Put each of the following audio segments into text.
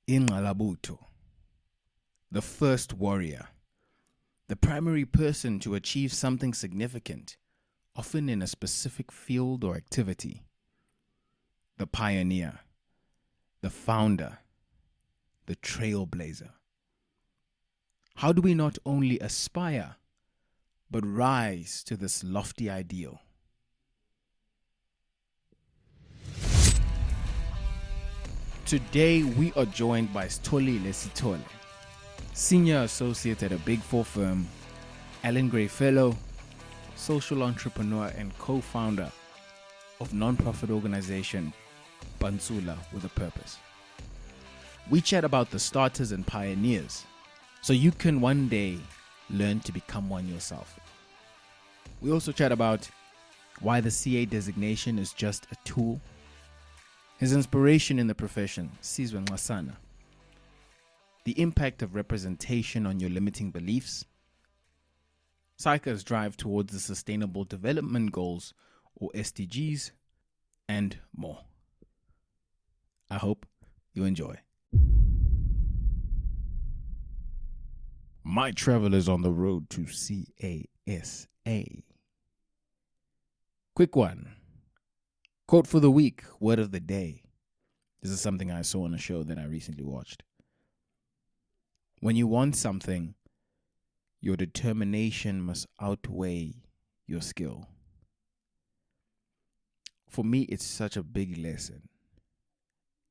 Ingqalabutho, the first warrior, the primary person to achieve something significant, often in a specific field or activity, the pioneer, the founder, the trailblazer. How do we not only aspire, but rise to this lofty ideal? Today, we are joined by Sitholile Sithole, Senior Associate at a Big Four firm, Allan Gray Fellow, social entrepreneur and co-founder of non-profit organization Pantsula with a Purpose. We chat about the starters and pioneers, so you can one day learn to become one yourself. We also chat about why the CA designation is just a tool, his inspiration in the profession, Sizwe Nxasana, the impact of representation on your limiting beliefs, SAICAs drive towards the Sustainable Development Goals, or SDGs, and more. I hope you enjoy. My travel is on the road to CASA. Quick one. Quote for the week, word of the day. This is something I saw on a show that I recently watched. When you want something, your determination must outweigh your skill. For me, it's such a big lesson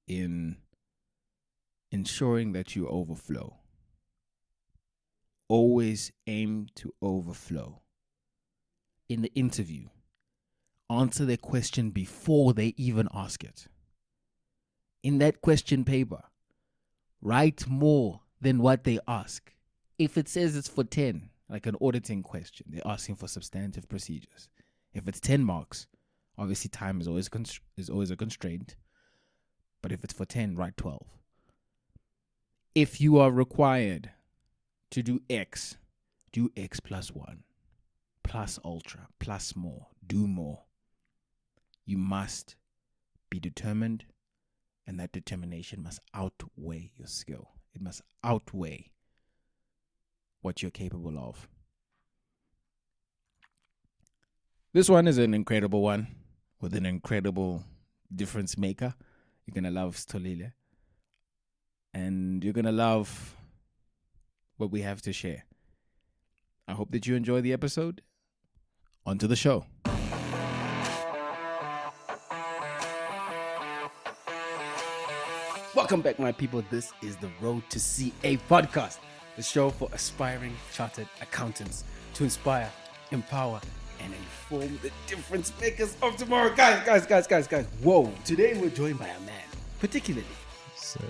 in ensuring that you overflow. Always aim to overflow. In the interview, answer their question before they even ask it. In that question paper, write more than what they ask. If it says it's for 10, like an auditing question, they're asking for substantive procedures. If it's 10 marks, obviously time is always a constraint. But if it's for 10, write 12. If you are required to do X, do X plus 1, plus ultra, plus more, do more. You must be determined, and that determination must outweigh your skill. It must outweigh what you're capable of. This one is an incredible one with an incredible difference maker. You're going to love Sitholile, and you're going to love what we have to share. I hope that you enjoy the episode. On to the show. Welcome back, my people. This is the Road to CA podcast, the show for aspiring chartered accountants to inspire, empower, and inform the difference makers of tomorrow. Guys. Whoa. Today we're joined by a man, particularly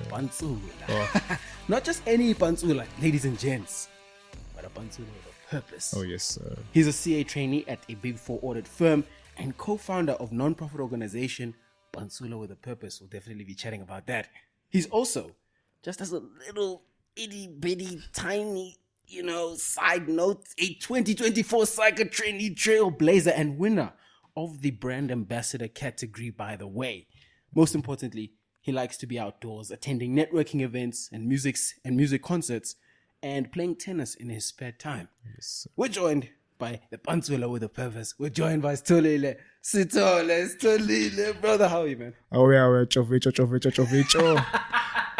Pantsula. Oh. Not just any Pantsula, ladies and gents, but a Pantsula with a purpose. Oh, yes, sir. He's a CA trainee at a Big Four audit firm and co-founder of non-profit organization Pantsula with a Purpose. We'll definitely be chatting about that. He's also, just as a little itty-bitty, tiny, side note, a 2024 SAICA trainee trailblazer and winner of the brand ambassador category, by the way. Most importantly, he likes to be outdoors, attending networking events and music concerts, and playing tennis in his spare time. Yes, we're joined by the Pantsula with a Purpose. We're joined by Sitholile Sithole. Brother, how are you, man? Oh, yeah, chovicho.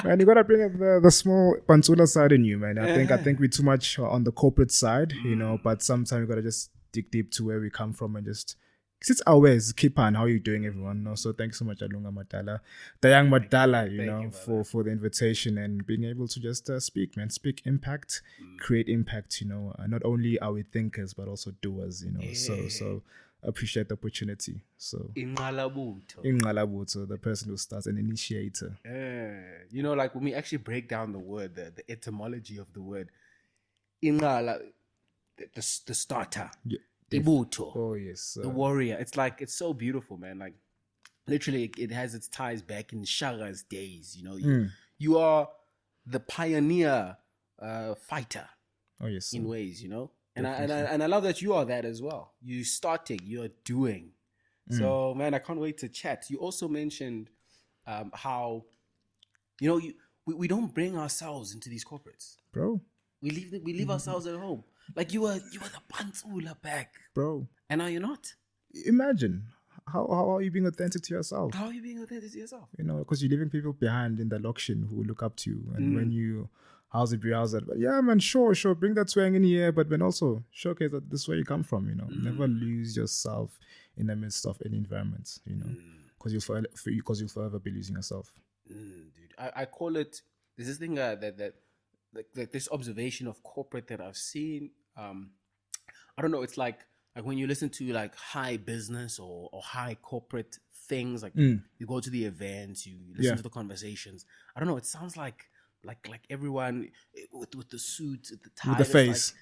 Man, you gotta bring up the small Pantsula side in you, man. I think we're too much on the corporate side, but sometimes you gotta just dig deep to where we come from and just. It's our ways. Keep on. How are you doing, everyone? No, so thanks so much, Alunga Madala, Dayang Madala, for the invitation and being able to just speak, man. Speak impact, create impact. Not only are we thinkers but also doers. So appreciate the opportunity. So Ingqalabutho, the person who starts, an initiator. Like when we actually break down the word, the etymology of the word, Ingqala, the starter. Yeah. Oh yes, the warrior. It's so beautiful, man. Like literally, it has its ties back in Shaga's days. You are the pioneer fighter. Oh yes, in ways, and I love that you are that as well. You starting, you're doing. So man, I can't wait to chat. You also mentioned how we don't bring ourselves into these corporates. Bro. We leave ourselves at home. Like you were the Pantsula back, Bro. and now you're not. Imagine. How are you being authentic to yourself? How are you being authentic to yourself? You know, because you're leaving people behind in the location who look up to you. And when you, how's it, but yeah, man, sure, bring that swang in here, but then also showcase that this is where you come from, you know. Never lose yourself in the midst of any environment, you know, because you'll forever be losing yourself. Dude, I call it, there's this thing that this observation of corporate that I've seen. I don't know, it's like when you listen to like high business or high corporate things, like you go to the events, you listen to the conversations. I don't know, it sounds like everyone with the suit, the tie, with the face,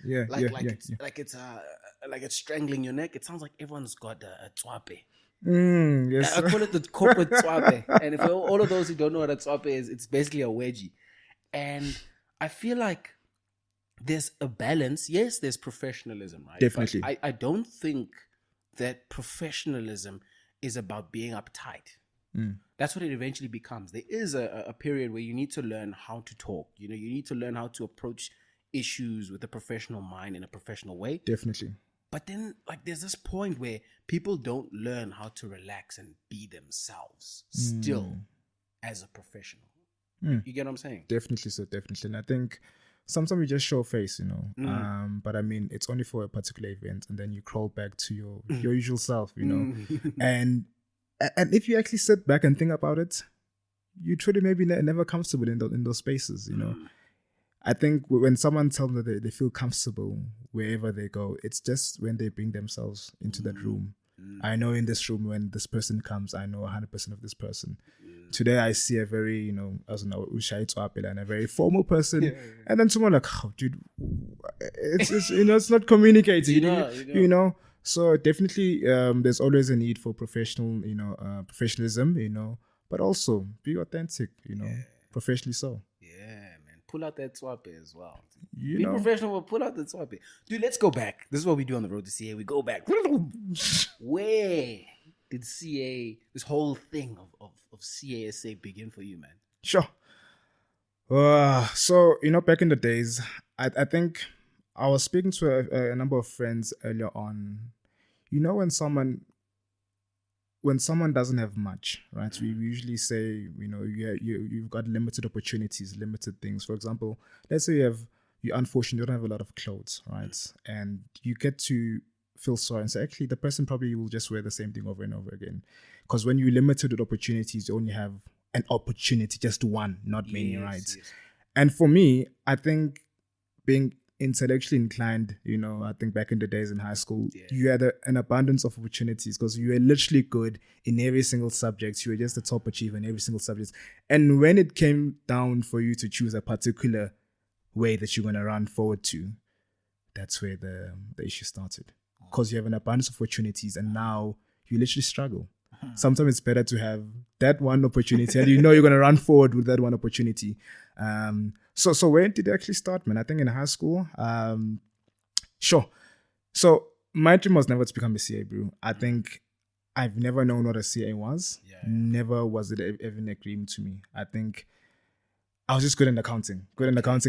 like it's strangling your neck. It sounds like everyone's got a tswape. Yes. I call it the corporate tswape. And if all of those who don't know what a tswape is, it's basically a wedgie. And I feel like there's a balance. Yes, there's professionalism, right? Definitely. But I don't think that professionalism is about being uptight. That's what it eventually becomes. There is a period where you need to learn how to talk. You know, you need to learn how to approach issues with a professional mind in a professional way. Definitely. But then, like, there's this point where people don't learn how to relax and be themselves still as a professional. You get what I'm saying? Definitely so, definitely. And I think sometimes we just show face, you know. But I mean, it's only for a particular event, and then you crawl back to your usual self, you know. And if you actually sit back and think about it, you truly maybe never comfortable in those spaces, you know. I think when someone tells them that they feel comfortable wherever they go, it's just when they bring themselves into that room. I know in this room, when this person comes, I know 100% of this person. Today, I see a very, you know, as an and a very formal person. And then someone like, oh, dude, it's you know, it's not communicating, you know. So definitely, there's always a need for professional, you know, professionalism, you know, but also be authentic, you know, professionally so. Yeah, man. Pull out that tswape as well. You be know, professional, but pull out the tswape. Dude, let's go back. This is what we do on the road to CA. We go back. Where did CA, this whole thing of CASA begin for you, man? Sure. So, you know, back in the days, I think I was speaking to a number of friends earlier on. You know, when someone doesn't have much, right? We usually say, you know, you've got limited opportunities, limited things. For example, let's say you're unfortunate, you don't have a lot of clothes, right? And you get to feel sorry and say, actually, the person probably will just wear the same thing over and over again. Because when you're limited with opportunities, you only have an opportunity, just one, not many, right? Yes. And for me, I think being intellectually inclined, you know, I think back in the days in high school, you had an abundance of opportunities because you were literally good in every single subject. You were just the top achiever in every single subject. And when it came down for you to choose a particular way that you're going to run forward to, that's where the issue started. Because you have an abundance of opportunities and now you literally struggle. Sometimes it's better to have that one opportunity and you know you're going to run forward with that one opportunity. So where did it actually start, man? I think in high school. Sure. So my dream was never to become a CA, bro. I think I've never known what a CA was. Never was it even a dream to me. I think I was just good in accounting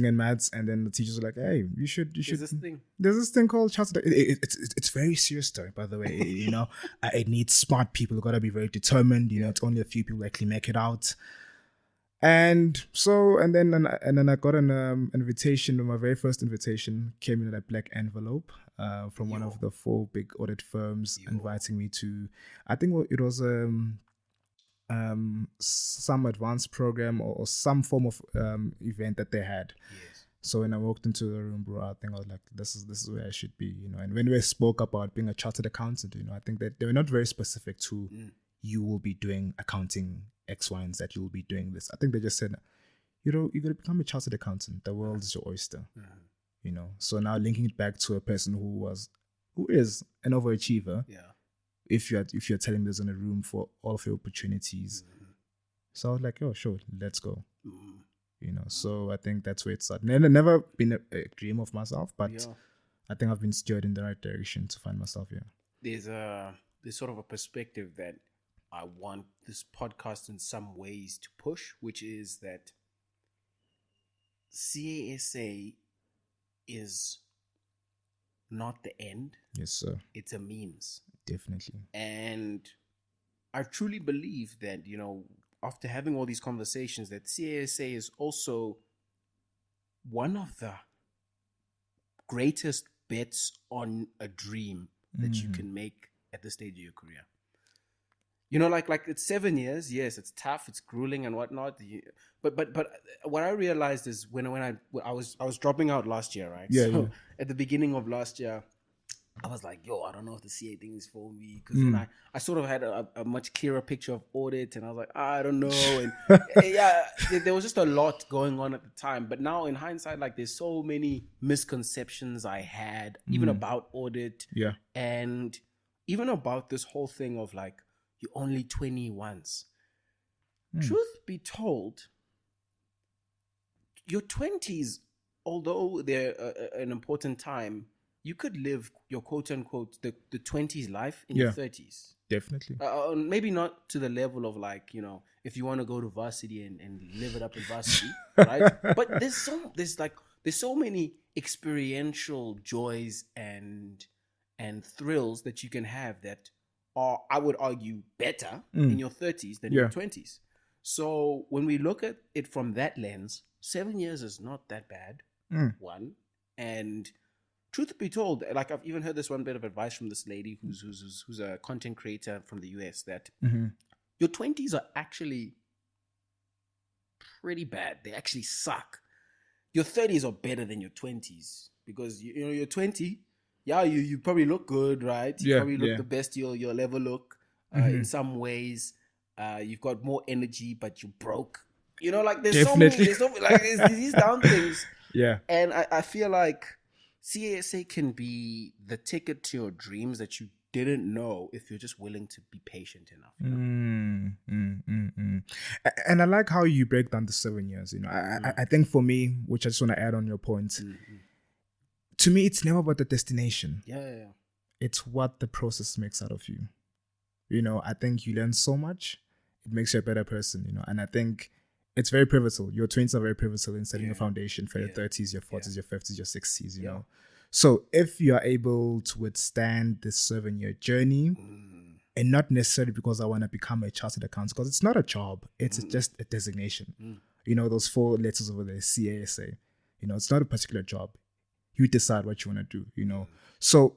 and maths, and then the teachers were like, "Hey, you should." There's this thing called chartered. It's very serious, though. By the way, you know, it needs smart people. Got to be very determined. You know, it's only a few people actually make it out. And then I got an invitation. My very first invitation came in a black envelope from one of the 4 big audit firms, inviting me to. I think it was some advanced program or some form of event that they had. So when I walked into the room, bro, I think I was like, this is where I should be, you know. And when we spoke about being a chartered accountant, you know, I think that they were not very specific to you will be doing accounting X, Y, and Z, you will be doing this. I think they just said, you know, you're going to become a chartered accountant. The world is your oyster, you know. So now linking it back to a person who is an overachiever. If you're telling me there's a room for all of your opportunities. So I was like, oh, sure, let's go. You know, so I think that's where it started. Never been a dream of myself, but I think I've been steered in the right direction to find myself here. There's sort of a perspective that I want this podcast in some ways to push, which is that CASA is not the end. Yes, sir. It's a means. Definitely. And I truly believe that, after having all these conversations, that CASA is also one of the greatest bets on a dream that you can make at this stage of your career. Like it's 7 years. Yes, it's tough, it's grueling and whatnot. But what I realized is when I was dropping out last year, right? Yeah, So yeah. at the beginning of last year, I was like, yo, I don't know if the CA thing is for me. Because then I sort of had a much clearer picture of audit. And I was like, I don't know. And yeah, there was just a lot going on at the time. But now in hindsight, like there's so many misconceptions I had, even about audit. Yeah. And even about this whole thing of like, you're only 20 once. Truth be told, your 20s, although they're an important time, you could live your quote unquote the 20s life in your 30s. Definitely. Maybe not to the level of like, if you want to go to varsity and live it up in varsity, right? But there's so many experiential joys and thrills that you can have that are, I would argue, better in your 30s than your 20s. So when we look at it from that lens, 7 years is not that bad. One. And truth be told, like I've even heard this one bit of advice from this lady who's a content creator from the US that your 20s are actually pretty bad. They actually suck. Your 30s are better than your 20s because you're 20. Yeah, you probably look good, right? You probably look the best you'll ever look in some ways. You've got more energy, but you're broke. Like there's these down things. Yeah. And I feel like CASA can be the ticket to your dreams that you didn't know if you're just willing to be patient enough. And I like how you break down the 7 years. I think for me, which I just want to add on your point, to me, it's never about the destination. Yeah. It's what the process makes out of you. I think you learn so much. It makes you a better person, and I think it's very pivotal. Your 20s are very pivotal in setting a foundation for your 30s, your 40s, your 50s, your 60s, you know. So if you are able to withstand this 7-year journey, and not necessarily because I want to become a chartered accountant, because it's not a job, it's just a designation. Those 4 letters over there, CASA, it's not a particular job. You decide what you want to do, So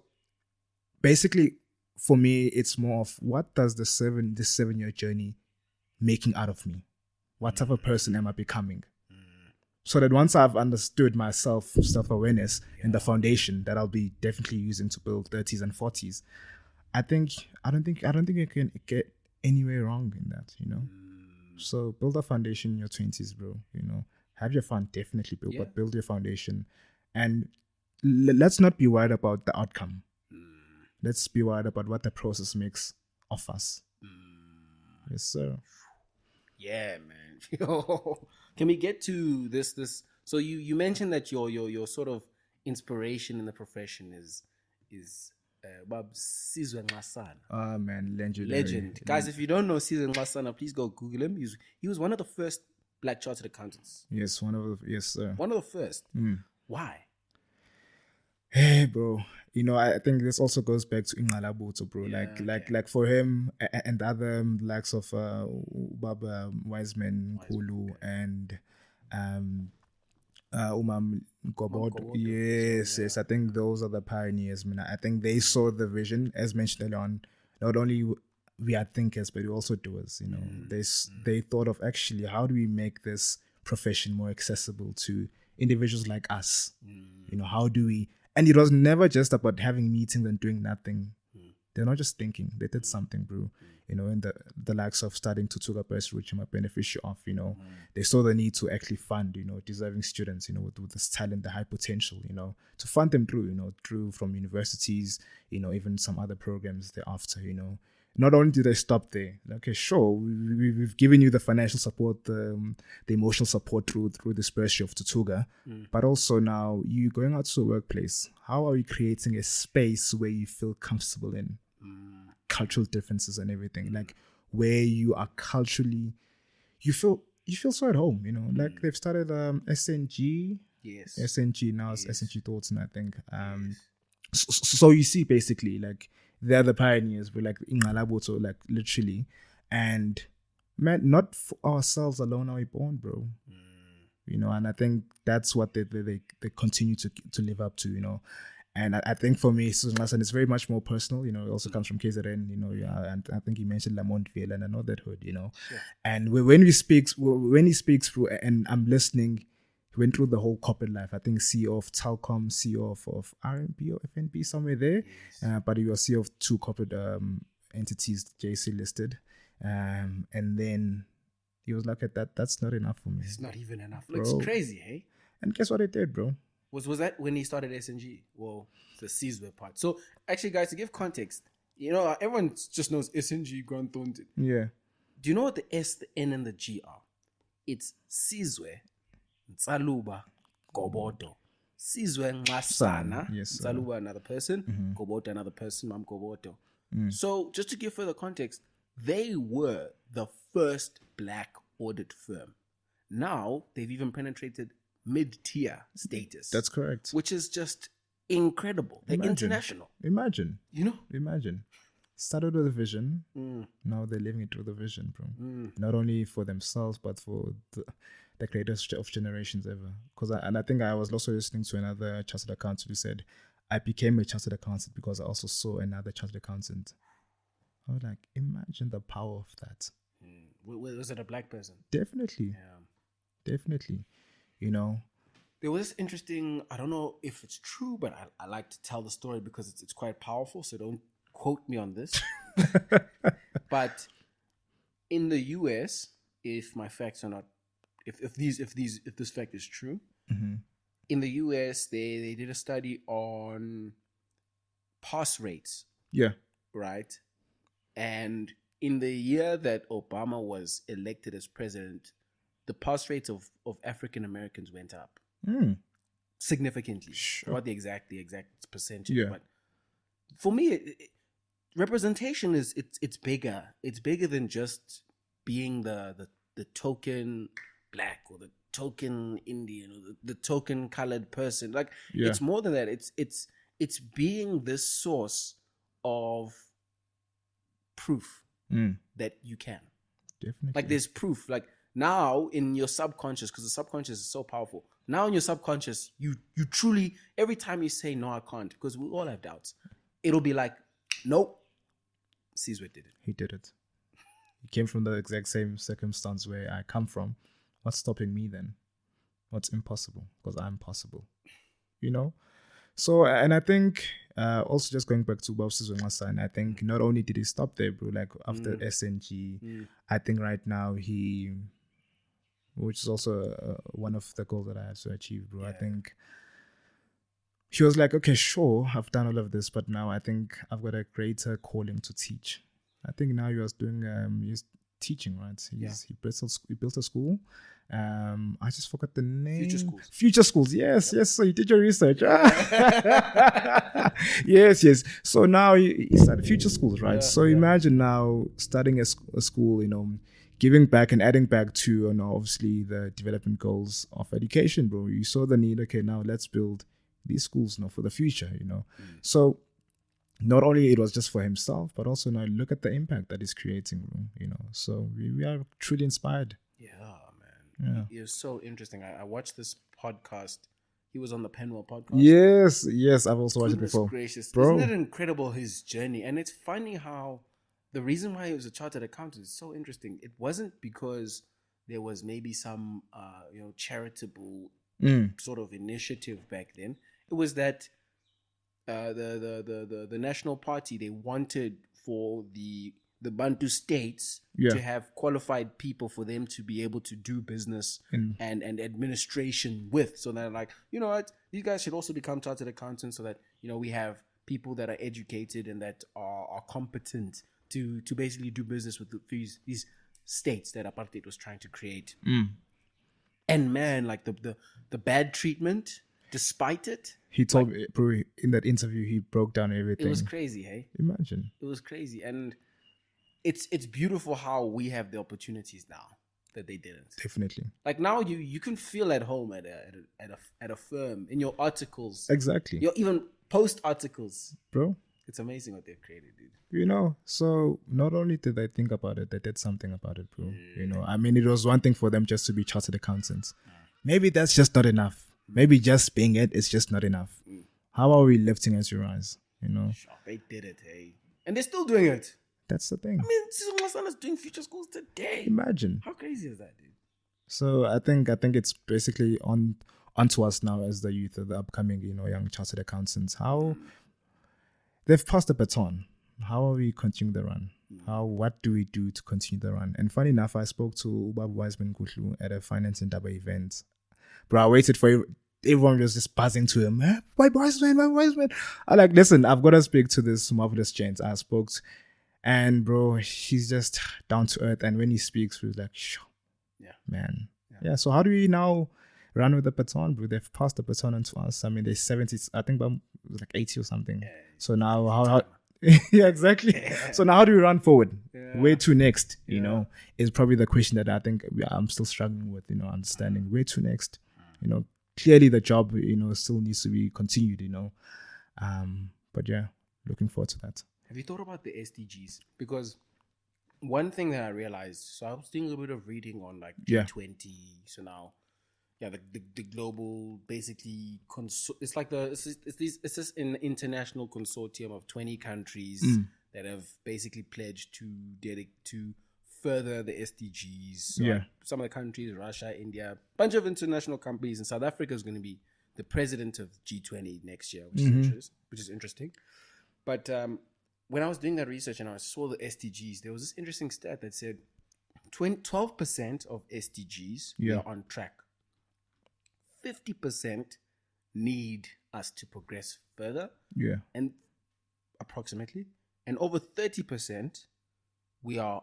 basically, for me, it's more of what does this 7-year journey making out of me? What type of person am I becoming? So that once I've understood my self-awareness and the foundation that I'll be definitely using to build 30s and 40s, I don't think you can get anywhere wrong in that, So build a foundation in your 20s, bro. Have your fun, definitely but build your foundation, and let's not be worried about the outcome. Let's be worried about what the process makes of us. Yes, sir. Yeah, man. Can we get to this? So you mentioned that your sort of inspiration in the profession is Sizwe Nxasana. Oh man, Legend. Guys, if you don't know Sizwe Nxasana, please go Google him. He was one of the first black chartered accountants. Yes, yes, sir. One of the first. Why? Hey, bro. I think this also goes back to Ingqalabutho, bro. Like for him and the other likes of Baba Wiseman, Kulu, and Umam Gobodo. Yes. I think those are the pioneers, man. I think they saw the vision, as mentioned earlier on. Not only we are thinkers, but we also doers. They thought of actually how do we make this profession more accessible to individuals like us? How do we? And it was never just about having meetings and doing nothing. They're not just thinking. They did something, bro. In the likes of starting to Tuga Press, which I'm a beneficiary of, they saw the need to actually fund, deserving students, with this talent, the high potential, to fund them through from universities, even some other programs thereafter, Not only do they stop there, okay, sure, we've given you the financial support, the emotional support through this bursary of Tutuga, but also now you going out to a workplace. How are you creating a space where you feel comfortable in cultural differences and everything, like where you are culturally, you feel you feel so at home, you know. Like they've started SNG. Yes. SNG now is Yes. SNG Thoughts, and I think Yes. so you see basically like they're the pioneers, but like Ingqalabutho, like literally, and man, not for ourselves alone are we born, bro. You know, and I think that's what they continue to live up to, you know. And I think for me, Sizwe Nxasana is very much more personal. You know, it also comes from KZN. You know, yeah, and I think he mentioned Lamontville, and I know that hood. You know, Sure. and when he speaks through, and I'm listening, he went through the whole corporate life. I think CEO of Telkom, CEO of RMB or FNB, somewhere there. Yes. But he was CEO of two corporate entities, JC listed, and then he was like, that's not enough for me. It's not even enough. Bro. It's crazy, hey? And guess what he did, bro? Was that when he started SNG? Well, the Sizwe part. So actually, guys, to give context, you know, everyone just knows SNG Grand Thornton. Yeah. Do you know what the S, the N, and the G are? It's Sizwe Nxaluba Gobodo. Sizwe Nxasana. Yes, sir. Nxaluba another person. Gobodo another person. Mam Gobodo. So just to give further context, they were the first black audit firm. Now they've even penetrated mid-tier status. That's correct. Which is just incredible. They're international. Imagine. You know? Imagine. Started with a vision. Now they're living it with a vision, bro. Not only for themselves, but for the greatest of generations ever. And I think I was also listening to another chartered accountant who said, I became a chartered accountant because I also saw another chartered accountant. I was like, imagine the power of that. Was it a black person? Definitely. Yeah. Definitely. You know, there was this interesting, I don't know if it's true, but I like to tell the story because it's quite powerful, so don't quote me on this. But in the US, if my facts are not, if this fact is true, in the US they did a study on pass rates. Yeah. Right? And in the year that Obama was elected as president, the pass rates of African Americans went up significantly. Sure. Not the exact percentage, Yeah. but for me, representation is it's bigger. It's bigger than just being the token black or the token Indian or the token colored person. Like it's more than that. It's being this source of proof that you can. Definitely. Like there's proof. Like now in your subconscious, because the subconscious is so powerful. Now in your subconscious, you truly, every time you say no, I can't, because we all have doubts, it'll be like, nope, Sizwe did it. He did it. He came from the exact same circumstance where I come from. What's stopping me then? What's impossible? Because I'm possible. You know? So, and I think also just going back to Bob Sizwe Nxasana, I think not only did he stop there, bro, like after SNG, I think right now which is also one of the goals that I have to achieve, bro. Yeah. I think he was like, okay, sure, I've done all of this, but now I think I've got a greater calling to teach. I think now he was doing, he's teaching, right? He built a school. I just forgot the name. Future Schools. Yes. So you did your research. Yes. So now he started Future Schools, right? Imagine now starting a school, you know, giving back and adding back to, you know, obviously the development goals of education, bro. You saw the need. Okay, now let's build these schools, you know, for the future, you know. So not only it was just for himself, but also now look at the impact that he's creating, you know. So we are truly inspired. Yeah, man. It was so interesting. I watched this podcast. He was on the Penwell podcast. Yes, I've also watched it before. Gracious. Bro. Isn't it incredible, his journey? And it's funny how the reason why he was a chartered accountant is so interesting. It wasn't because there was maybe some charitable sort of initiative back then. It was that the National Party, they wanted for the Bantu states to have qualified people for them to be able to do business and administration with. So they're like, you know what, these guys should also become chartered accountants so that, you know, we have people that are educated and that are competent to basically do business with these states that apartheid was trying to create. And man, like the bad treatment, despite it, he told me, bro, in that interview, he broke down everything. It was crazy, hey? Imagine. It was crazy. And it's beautiful how we have the opportunities now. that they didn't. Definitely. Like now you can feel at home at a firm in your articles. Exactly. Your even post articles. Bro. It's amazing what they've created, dude. You know, so not only did they think about it, they did something about it, bro. You know, I mean, it was one thing for them just to be chartered accountants. Maybe that's just not enough. Maybe just being it is just not enough. How are we lifting as we rise? You know, they did it, hey, and they're still doing it. That's the thing. I mean, Sizwe Nxasana is doing future schools today. Imagine. How crazy is that, dude? So I think it's basically onto us now as the youth of the upcoming, you know, young chartered accountants. How they've passed the baton. How are we continuing the run? What do we do to continue the run? And funny enough, I spoke to Ubaba Wiseman Kuhlu at a Finance and Daba event. Bro, I waited for everyone was just buzzing to him. Why Wiseman? I like, listen, I've got to speak to this marvelous gent. I spoke to, and bro, he's just down to earth. And when he speaks, we're like, man. Yeah. So how do we now run with the baton, bro? They've passed the baton on to us. I mean, they're 70, I think like 80 or something. Yeah. So now how yeah, exactly. Yeah. So now how do we run forward? Yeah. Where to next? You know, is probably the question that I think I'm still struggling with, you know, understanding where to next. You know, clearly the job, you know, still needs to be continued, you know. But yeah, looking forward to that. Have you thought about the SDGs? Because one thing that I realized, so I was doing a bit of reading on like G20. So now, the global basically it's like it's this an international consortium of 20 countries that have basically pledged to further the SDGs. So some of the countries, Russia, India, a bunch of international companies, and South Africa is going to be the president of G20 next year, which is interesting. But when I was doing that research and I saw the SDGs, there was this interesting stat that said 12% of SDGs are on track. 50% need us to progress further. Yeah. And approximately. And over 30% we are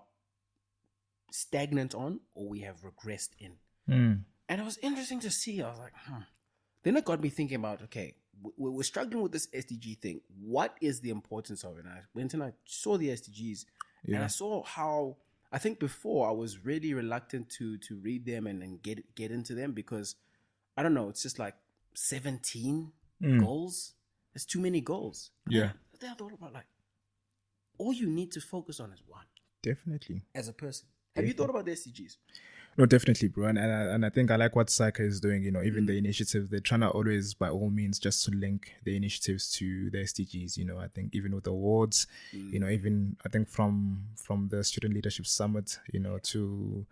stagnant on or we have regressed in. And it was interesting to see. I was like, Then it got me thinking about, okay, we're struggling with this SDG thing. What is the importance of it? And I went and I saw the SDGs and I saw how, I think before I was really reluctant to read them and get into them because, I don't know, it's just like 17 goals. There's too many goals. Then I thought about like, all you need to focus on is one. Definitely. As a person. Have you thought about the SDGs? No, definitely, bro. And I think I like what SAICA is doing, you know, even the initiatives, they're trying to always, by all means, just to link the initiatives to the SDGs, you know. I think even with awards, you know, even I think from the Student Leadership Summit, you know, to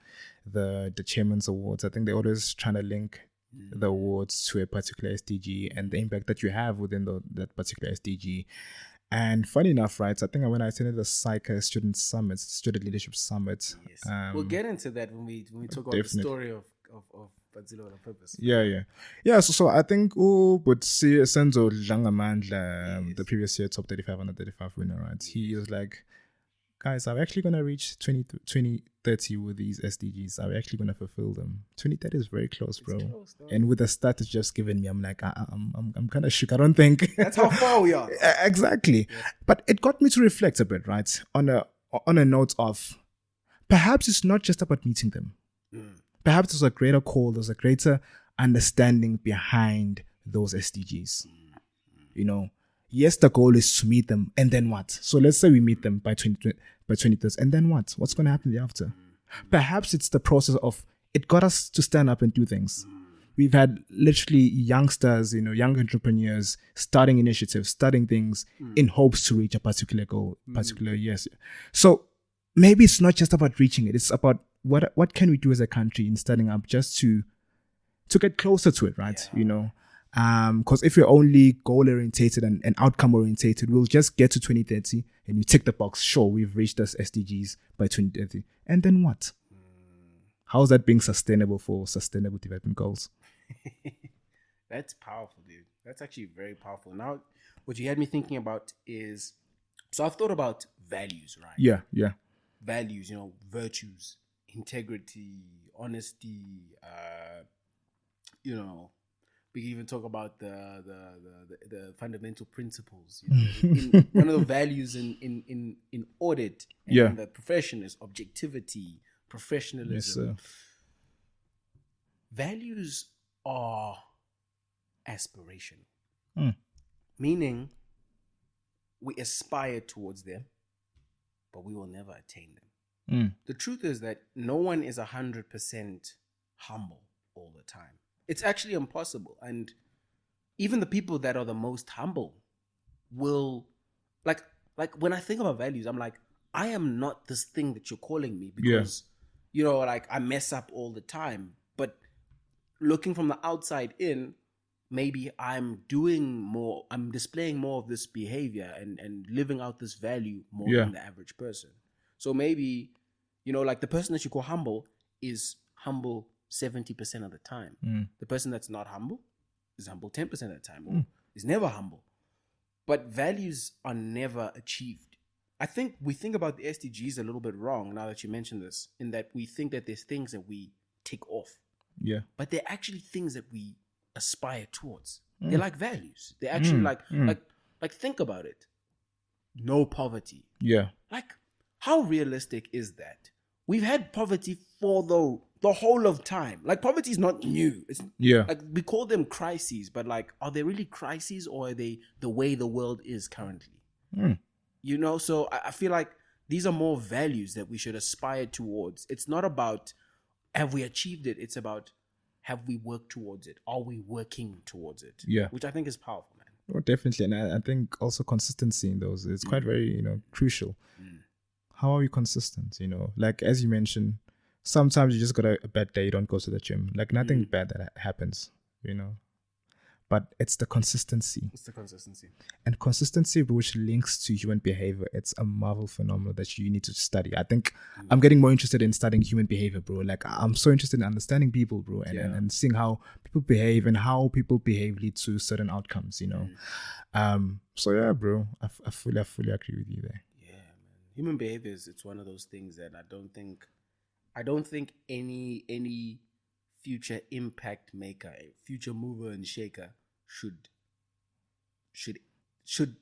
the Chairman's Awards, I think they're always trying to link the awards to a particular SDG and the impact that you have within that particular SDG. And funny enough, right, I think when I attended the SAICA Student Leadership Summit. Yes. We'll get into that when we talk about the story of Pantsula on purpose. Yeah. So I think but see Senzo Dlangamandla, the previous year top 35 under 35 winner, right? He was like, guys, I'm actually gonna reach 2030 with these SDGs. I'm actually gonna fulfill them. 2030 is very close, bro. Close, and with the stat it's just given me, I'm like, I'm kind of shook. I don't think that's how far we are. Exactly. Yeah. But it got me to reflect a bit, right? On a note of perhaps it's not just about meeting them. Perhaps there's a greater call, there's a greater understanding behind those SDGs. You know. Yes, the goal is to meet them, and then what? So let's say we meet them by 2030, and then what? What's going to happen thereafter? Perhaps it's the process of it got us to stand up and do things. We've had literally youngsters, you know, young entrepreneurs starting initiatives, starting things in hopes to reach a particular goal, yes. So maybe it's not just about reaching it. It's about what can we do as a country in standing up just to get closer to it, right? Yeah. You know. Because if we're only goal orientated and outcome orientated, we'll just get to 2030 and you tick the box. Sure, we've reached those SDGs by 2030. And then what? How is that being sustainable for sustainable development goals? That's powerful, dude. That's actually very powerful. Now, what you had me thinking about is, so I've thought about values, right? Yeah. Values, you know, virtues, integrity, honesty, you know. We can even talk about the fundamental principles. You know? One of the values in audit and in the profession is objectivity, professionalism. values are aspirational, Mm. meaning we aspire towards them, but we will never attain them. Mm. The truth is that no one is 100% humble all the time. It's actually impossible. And even the people that are the most humble will, like when I think about values, I'm like, I am not this thing that you're calling me because, like I mess up all the time. But looking from the outside in, maybe I'm displaying more of this behavior and living out this value more than the average person. So maybe, like the person that you call humble is humble 70% of the time. The person that's not humble is humble 10% of the time, or is never humble. But values are never achieved. I think we think about the SDGs a little bit wrong now that you mentioned this, in that we think that there's things that we tick off. Yeah. But they're actually things that we aspire towards. They're like values. They're actually like think about it. No poverty. Yeah. Like, how realistic is that? We've had poverty for the whole of time. Like, poverty is not new. It's like we call them crises, but like, are they really crises, or are they the way the world is currently? So I feel like these are more values that we should aspire towards. It's not about have we achieved it. It's about have we worked towards it? Are we working towards it? Yeah. Which I think is powerful, man. Oh, definitely. And I think also consistency in those is quite very, crucial. How are we consistent? Like as you mentioned, sometimes you just got a bad day, you don't go to the gym. Like nothing bad that happens, But it's the consistency. It's the consistency. And consistency, which links to human behavior, it's a marvel phenomenon that you need to study. I think I'm getting more interested in studying human behavior, bro. Like I'm so interested in understanding people, bro, and seeing how people behave and how people behave lead to certain outcomes, So yeah, bro, I fully agree with you there. Yeah, man. Human behavior it's one of those things that I don't think any future impact maker, future mover and shaker should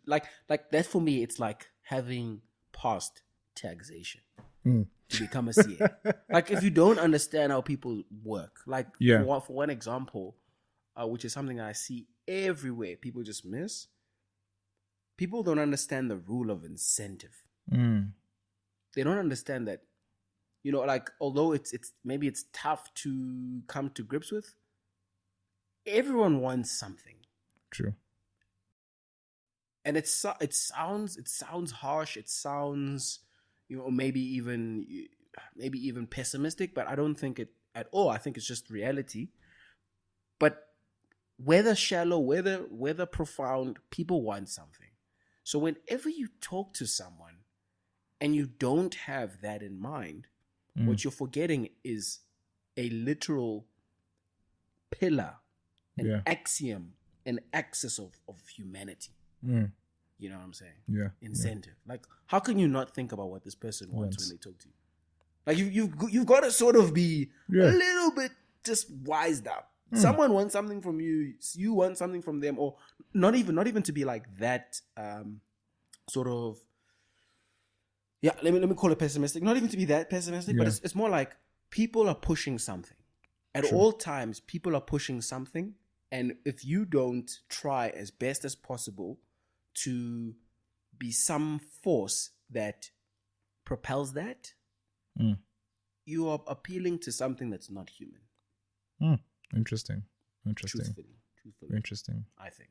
like that. For me, it's like having passed taxation to become a CA. Like if you don't understand how people work, like for one example, which is something I see everywhere, people just miss. People don't understand the rule of incentive. They don't understand that, like although it's maybe it's tough to come to grips with, everyone wants something. True. And it sounds harsh. It sounds, maybe even pessimistic. But I don't think it at all. I think it's just reality. But whether shallow, whether profound, people want something. So whenever you talk to someone and you don't have that in mind, what you're forgetting is a literal pillar, an axiom, an axis of humanity. You know what I'm saying? Yeah. Incentive. Like, how can you not think about what this person wants when they talk to you? Like, you've got to sort of be a little bit just wised up. Someone wants something from you. You want something from them, or not even to be like that. Sort of. Yeah, let me call it pessimistic. Not even to be that pessimistic, but it's more like people are pushing something. At all times, people are pushing something. And if you don't try as best as possible to be some force that propels that, you are appealing to something that's not human. Interesting. Truthfully. Interesting. I think.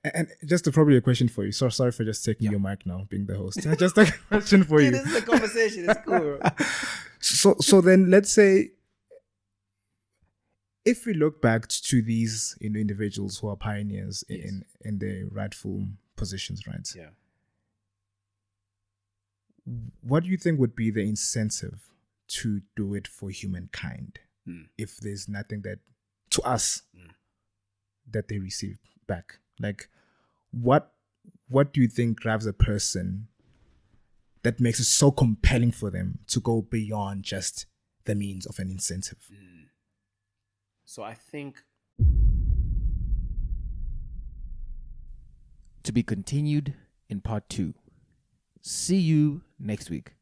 And just probably a question for you. So sorry for just taking your mic now, being the host. Just a question for you. This is a conversation. It's cool. So then let's say, if we look back to these individuals who are pioneers in their rightful positions, right? Yeah. What do you think would be the incentive to do it for humankind if there's nothing that to us that they receive back? Like, what do you think drives a person that makes it so compelling for them to go beyond just the means of an incentive? So I think, To be continued in part 2. See you next week.